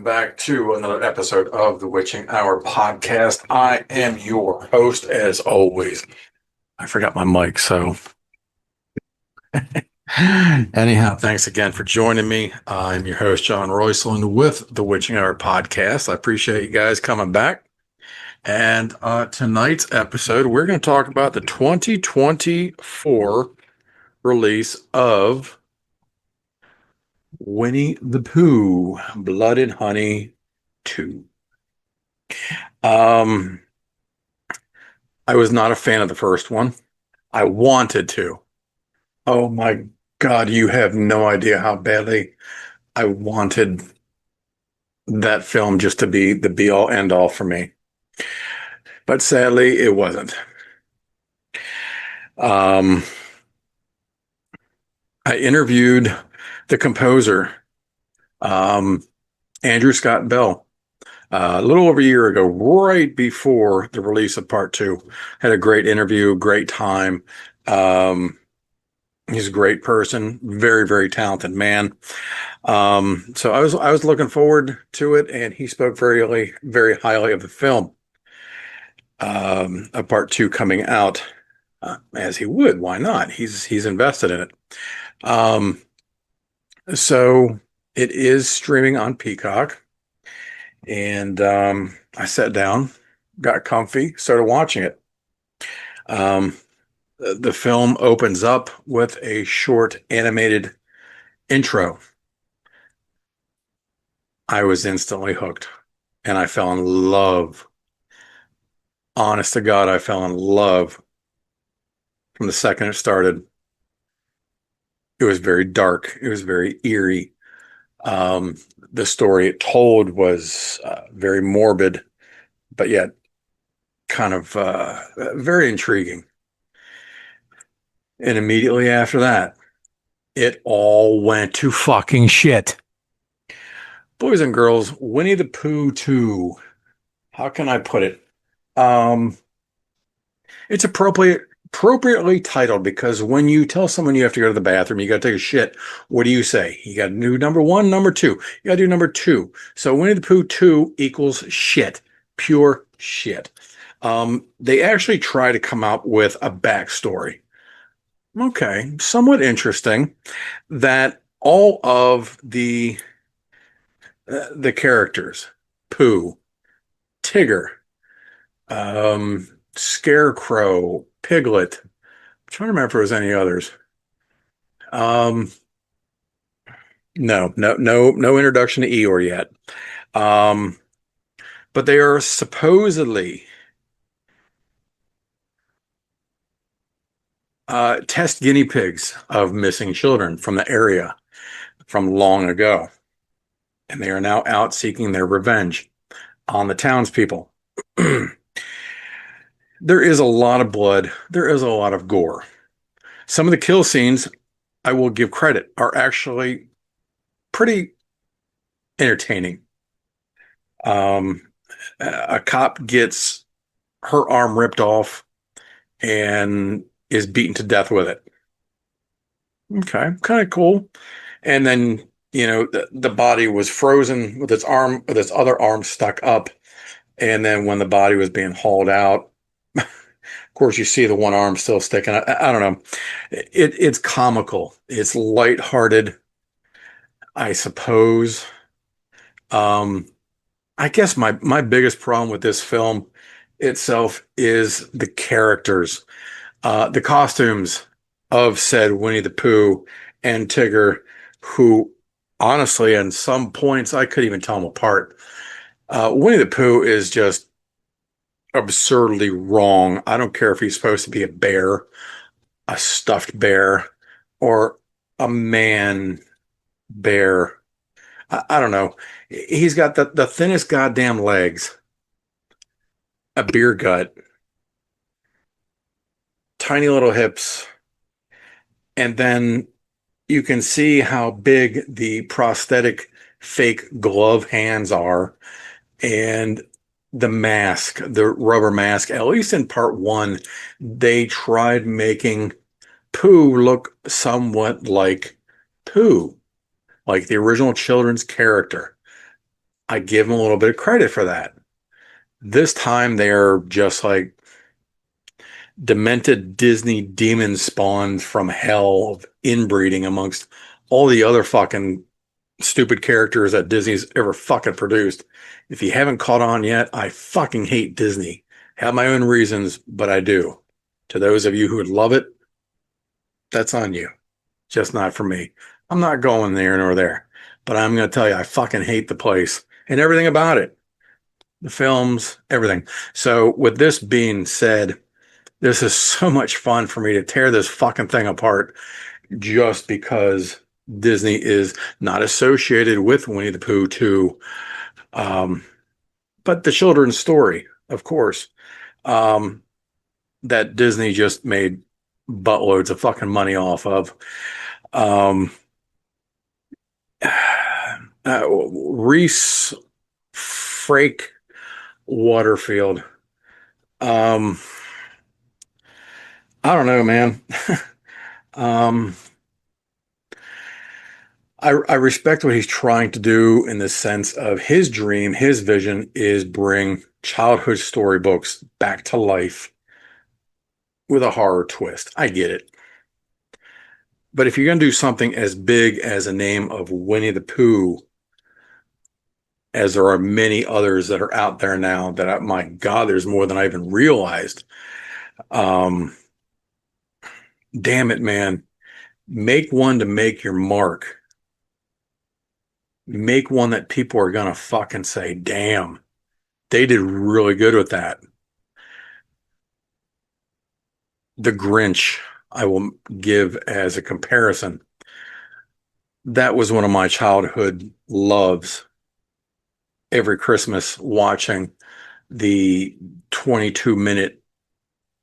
back to another episode of the Witching Hour podcast. I am your host, as always. I forgot my mic, so anyhow, thanks again for joining me. I'm your host, John Royceland, with the Witching Hour podcast. I appreciate you guys coming back. And tonight's episode, we're going to talk about the 2024 release of Winnie the Pooh, Blood and Honey 2. I was not a fan of the first one. I wanted to. Oh my God, you have no idea how badly I wanted that film just to be the be all end all for me. But sadly, it wasn't. I interviewed the composer, Andrew Scott Bell, a little over a year ago, right before the release of part two. Had a great interview, great time. He's a great person, very, very talented man. So I was looking forward to it, and he spoke very, very highly of the film. A part two coming out, as he would. Why not? He's invested in it. So it is streaming on Peacock, and I sat down, got comfy, started watching it. The film opens up with a short animated intro. I was instantly hooked, and I fell in love. Honest to God, I fell in love from the second it started. It was very dark. It was very eerie. The story it told was very morbid, but yet kind of very intriguing. And immediately after that, it all went to fucking shit. Boys and girls, Winnie the Pooh 2. How can I put it? It's appropriately titled, because when you tell someone you have to go to the bathroom, you got to take a shit, what do you say? You got to do number one, number two. You got to do number two. So Winnie the Pooh 2 equals shit. Pure shit. They actually try to come out with a backstory. Okay, somewhat interesting that all of the characters, Pooh, Tigger, Scarecrow, Piglet. I'm trying to remember if there was any others. No introduction to Eeyore yet. But they are supposedly test guinea pigs of missing children from the area from long ago. And they are now out seeking their revenge on the townspeople. There is a lot of blood. There is a lot of gore. Some of the kill scenes, I will give credit, are actually pretty entertaining. A cop gets her arm ripped off and is beaten to death with it. Okay, kind of cool. And then, the body was frozen with its other arm stuck up. And then when the body was being hauled out, of course, you see the one arm still sticking. I don't know. It's comical. It's lighthearted, I suppose. I guess my biggest problem with this film itself is the characters, the costumes of said Winnie the Pooh and Tigger, who honestly, in some points, I couldn't even tell them apart. Winnie the Pooh is just absurdly wrong. I don't care if he's supposed to be a bear, a stuffed bear, or a man bear. I don't know. He's got the thinnest goddamn legs, a beer gut, tiny little hips, and then you can see how big the prosthetic fake glove hands are, and the mask, the rubber mask. At least in part one, they tried making Pooh look somewhat like Pooh, like the original children's character. I give them a little bit of credit for that. This time they're just like demented Disney demon spawned from hell of inbreeding amongst all the other fucking stupid characters that Disney's ever fucking produced. If you haven't caught on yet, I fucking hate Disney. Have my own reasons, but I do. To those of you who would love it, that's on you. Just not for me. I'm not going there nor there. But I'm going to tell you, I fucking hate the place and everything about it. The films, everything. So, with this being said, this is so much fun for me to tear this fucking thing apart just because Disney is not associated with Winnie the Pooh 2. Um, but the children's story, of course, um, that Disney just made buttloads of fucking money off of. Um, Reese Frake Waterfield. Um, I don't know, man. um, I respect what he's trying to do in the sense of his dream, his vision is bring childhood storybooks back to life with a horror twist. I get it. But if you're going to do something as big as a name of Winnie the Pooh, as there are many others that are out there now my God, there's more than I even realized. Um, damn it, man. Make one to make your mark. Make one that people are going to fucking say, damn, they did really good with that. The Grinch, I will give as a comparison. That was one of my childhood loves. Every Christmas, watching the 22-minute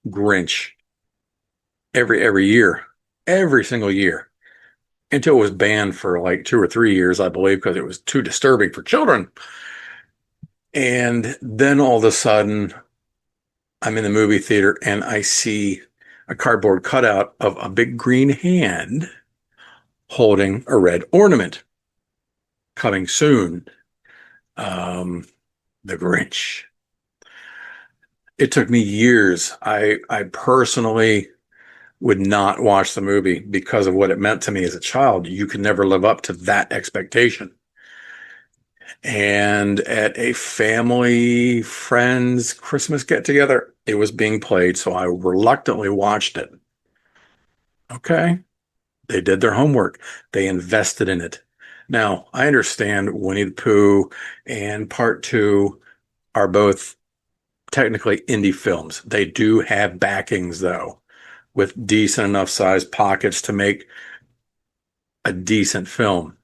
Grinch every year, every single year, until it was banned for like 2 or 3 years, I believe, because it was too disturbing for children. And then all of a sudden, I'm in the movie theater and I see a cardboard cutout of a big green hand holding a red ornament. Coming soon, um, the Grinch. It took me years. I personally would not watch the movie because of what it meant to me as a child. You could never live up to that expectation. And at a family friends Christmas get together, it was being played, so I reluctantly watched it. Okay, they did their homework. They invested in it. Now, I understand Winnie the Pooh and Part Two are both technically indie films. They do have backings, though, with decent enough sized pockets to make a decent film.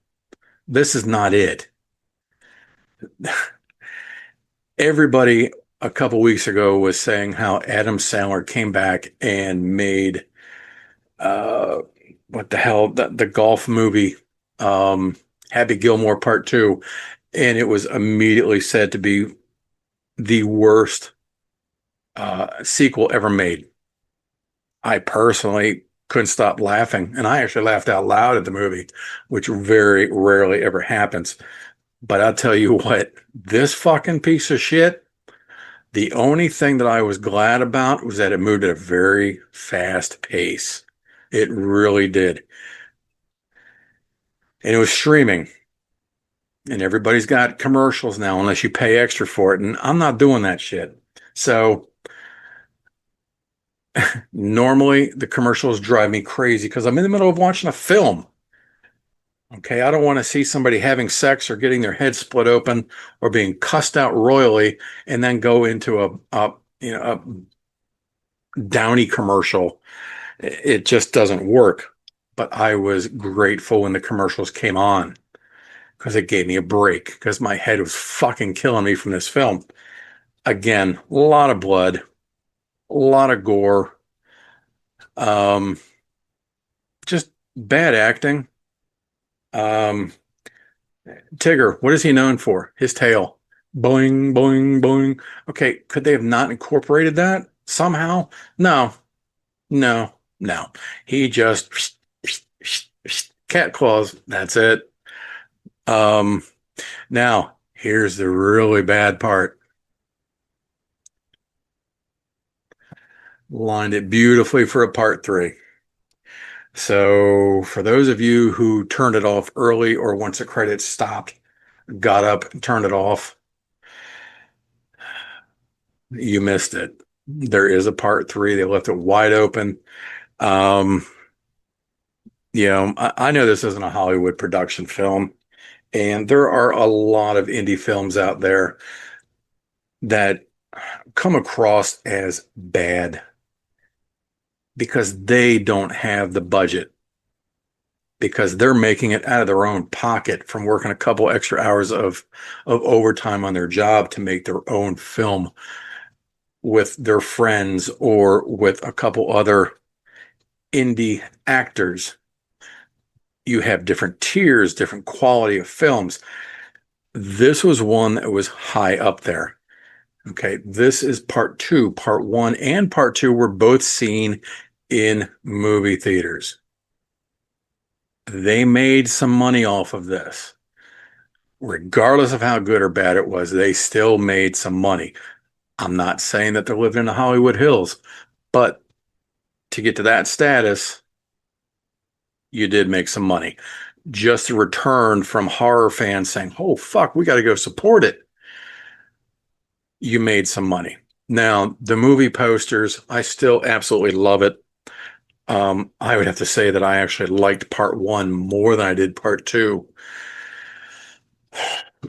This is not it. Everybody a couple weeks ago was saying how Adam Sandler came back and made uh what the hell the golf movie, um Happy Gilmore Part 2, and it was immediately said to be the worst sequel ever made. I personally couldn't stop laughing, and I actually laughed out loud at the movie, which very rarely ever happens. But I'll tell you what, this fucking piece of shit, the only thing that I was glad about was that it moved at a very fast pace. It really did. And it was streaming. And everybody's got commercials now unless you pay extra for it. And I'm not doing that shit. So normally the commercials drive me crazy because I'm in the middle of watching a film. Okay, I don't want to see somebody having sex or getting their head split open or being cussed out royally and then go into a Downy commercial. It just doesn't work. But I was grateful when the commercials came on because it gave me a break because my head was fucking killing me from this film. Again, a lot of blood, a lot of gore, um, just bad acting. Um, Tigger, what is he known for? His tail. Boing, boing, boing. Okay, could they have not incorporated that somehow? No, no, no. He just cat claws. That's it. Um, Now Here's the really bad part. Lined it beautifully for a part three. So for those of you who turned it off early or once the credits stopped, got up and turned it off, you missed it. There is a part three. They left it wide open. Um, I know this isn't a Hollywood production film, and there are a lot of indie films out there that come across as bad because they don't have the budget, because they're making it out of their own pocket from working a couple extra hours of overtime on their job to make their own film with their friends or with a couple other indie actors. You have different tiers, different quality of films. This was one that was high up there. Okay, this is part two. Part one and part two were both seen in movie theaters. They made some money off of this. Regardless of how good or bad it was, they still made some money. I'm not saying that they're living in the Hollywood Hills, but to get to that status, you did make some money. Just a return from horror fans saying, oh, fuck, we got to go support it. You made some money. Now, the movie posters, I still absolutely love it. I would have to say that I actually liked part one more than I did part two.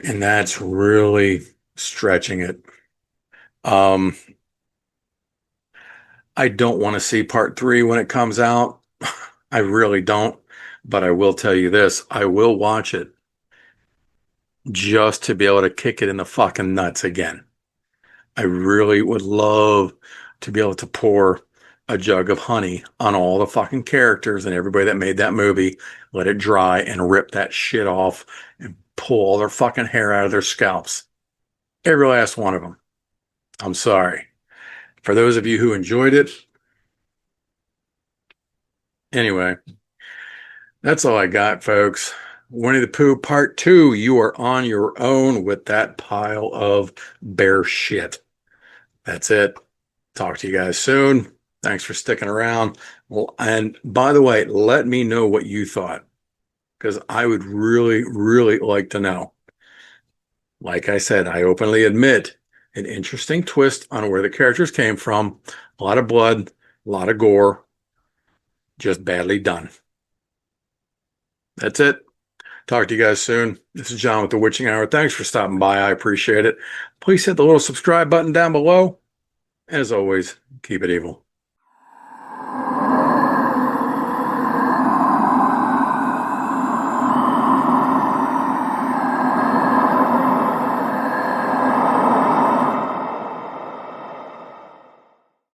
And that's really stretching it. Um, I don't want to see part three when it comes out. I really don't. But I will tell you this, I will watch it just to be able to kick it in the fucking nuts again. I really would love to be able to pour a jug of honey on all the fucking characters and everybody that made that movie, let it dry and rip that shit off and pull all their fucking hair out of their scalps. Every last one of them. I'm sorry. For those of you who enjoyed it, anyway, that's all I got, folks. Winnie the Pooh Part 2, you are on your own with that pile of bear shit. That's it. Talk to you guys soon. Thanks for sticking around. Well, and by the way, let me know what you thought, because I would really, really like to know. Like I said, I openly admit an interesting twist on where the characters came from. A lot of blood, a lot of gore, just badly done. That's it. Talk to you guys soon. This is John with the Witching Hour. Thanks for stopping by. I appreciate it. Please hit the little subscribe button down below. As always, keep it evil.